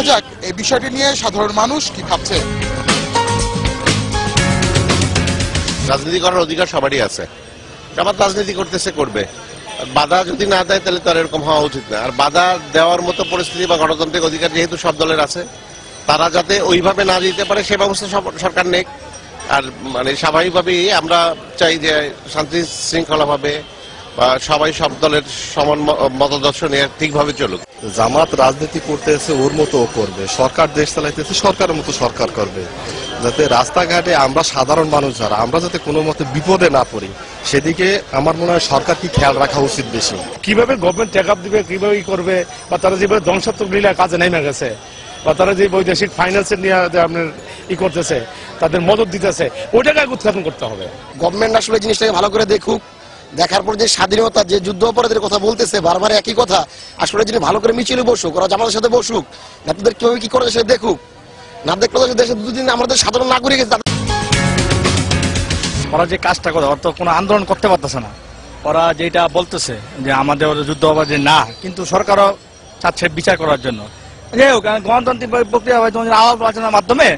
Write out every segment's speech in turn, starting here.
দেখা যাক এই বিষয়টি নিয়ে সাধারণ মানুষ কি ভাবছে। রাজনীতি করার অধিকার সবারই আছে, সবার রাজনীতি করতেছে, করবে। বাধা যদি না দেয় তাহলে তো আর এরকম হওয়া উচিত না। আর বাধা দেওয়ার মতো পরিস্থিতি বা গণতান্ত্রিক অধিকার যেহেতু সব দলের আছে, তারা যাতে ওইভাবে না দিতে পারে সে ব্যবস্থা সরকার নেক। আর মানে স্বাভাবিকভাবেই আমরা চাই যে শান্তি শৃঙ্খলা ভাবে বা সবাই সব দলের সমান মতাদর্শ নিয়ে ঠিকভাবে চলুক। জামাত রাজনীতি করতেছে ওর মতো ও করবে, সরকার দেশ চালাইতেছে সরকারের মতো সরকার করবে, যাতে রাস্তাঘাটে আমরা সাধারণ মানুষ যারা আমরা যাতে কোনো মতে বিপদে না পড়ি সেদিকে আমার মনে হয় সরকার কি খেয়াল রাখা উচিত বেশি। কিভাবে গভর্নমেন্ট টেক আপ দিবে, কিভাবে করবে, বা তারা যেভাবে ধ্বংসাত্মক লীলা কাজে নেমে গেছে, বা তারা যে বৈদেশিক ফাইন্যান্সের নিয়ে আপনার করতেছে, তাদের মদত দিতেছে, ওইটাকে উৎখাটন করতে হবে। গভর্নমেন্ট আসলে জিনিসটাকে ভালো করে দেখুক, দেখার পর যে স্বাধীনতা, যে যুদ্ধ অপরাধের কথা বলতেছে বারবার একই কথা, আসলে যিনি ভালো করে মিছিলে বসুক, ওরা জামাতের সাথে বসুক, নেতাদের কিভাবে কি করে সেটা দেখুক। না দেখলে দেশে দুদিন আমাদের সাধারণ নাগরিক ওরা যে কাজটা করে ওরা তো কোনো আন্দোলন করতে পারতেছে না। ওরা যেটা বলতেছে যে আমাদের যুদ্ধ অপরাধী না, কিন্তু সরকারও চাচ্ছে বিচার করার জন্য। যাই হোক, গণতান্ত্রিক প্রক্রিয়া আওয়াজ আলোচনার মাধ্যমে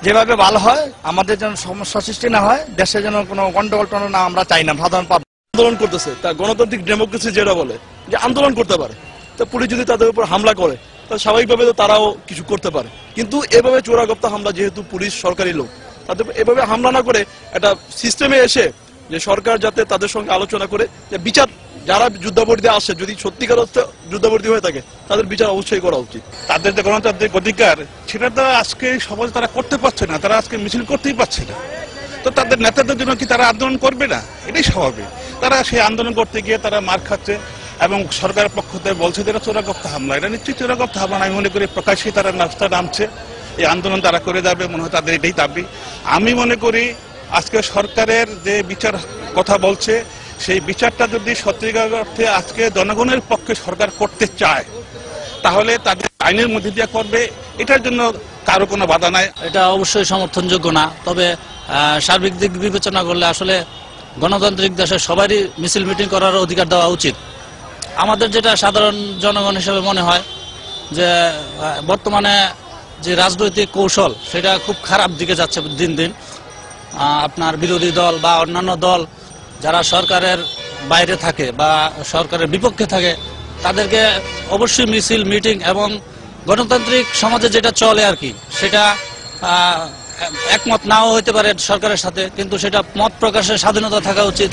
যেভাবে ভালো হয়, আমাদের যেন সমস্যা সৃষ্টি না হয়, দেশে যেন কোনো গন্ডগোল না আমরা চাই না। সাধারণ আন্দোলন করতেছে, তা গণতান্ত্রিক ডেমোক্রেসি যেটা বলে যে আন্দোলন করতে পারে, তা পুলিশ যদি তাদের উপর হামলা করে তাহলে স্বাভাবিকভাবে তো তারাও কিছু করতে পারে। কিন্তু এভাবে চোরাগপ্তা হামলা, যেহেতু পুলিশ সরকারি লোক, তাদের এভাবে হামলা না করে একটা সিস্টেমে এসে যে সরকার যাতে তাদের সঙ্গে আলোচনা করে যে বিচার, যারা যুদ্ধাপরাধীতে আসে যদি সত্যিকার অর্থে যুদ্ধাপরাধী হয়ে থাকে তাদের বিচার অবশ্যই করা উচিত। তাদের যে গণতান্ত্রিক অধিকার সেটা তো আজকে সমাজে তারা করতে পারছে না, তারা আজকে মিছিল করতেই পারছে না। তো তাদের নেতাদের জন্য কি তারা আন্দোলন করবে না? এটাই স্বাভাবিক। তারা সেই আন্দোলন করতে গিয়ে তারা মার খাচ্ছে এবং সরকারের পক্ষ থেকে বলছে যে এটা চোরাগপ্তা হামলা। এটা নিশ্চয়ই চোরাগপ্তা হামলা। আমি মনে করি প্রকাশ্যে তারা রাস্তা নামছে, এই আন্দোলন তারা করে যাবে, মনে হয় তাদের এটাই দাবি। আমি মনে করি আজকে সরকারের যে বিচার কথা বলছে, সেই বিচারটা যদি সত্যিকার অর্থে আজকে জনগণের পক্ষে সরকার করতে চায় তাহলে তাদের আইনের মধ্যে দিয়ে করবে, এটার জন্য কারো কোনো বাধা নাই। এটা অবশ্যই সমর্থনযোগ্য না, তবে সার্বিক দিক বিবেচনা করলে আসলে গণতান্ত্রিক দেশে সবারই মিছিল মিটিং করার অধিকার দেওয়া উচিত। আমাদের যেটা সাধারণ জনগণ হিসেবে মনে হয় যে বর্তমানে যে রাজনৈতিক কৌশল সেটা খুব খারাপ দিকে যাচ্ছে দিন দিন। আপনার বিরোধী দল বা অন্যান্য দল যারা সরকারের বাইরে থাকে বা সরকারের বিপক্ষে থাকে তাদেরকে অবশ্যই মিছিল মিটিং এবং গণতান্ত্রিক সমাজে যেটা চলে আর কি, সেটা একমত নাও হতে পারে সরকারের সাথে, কিন্তু সেটা মত প্রকাশের স্বাধীনতা থাকা উচিত।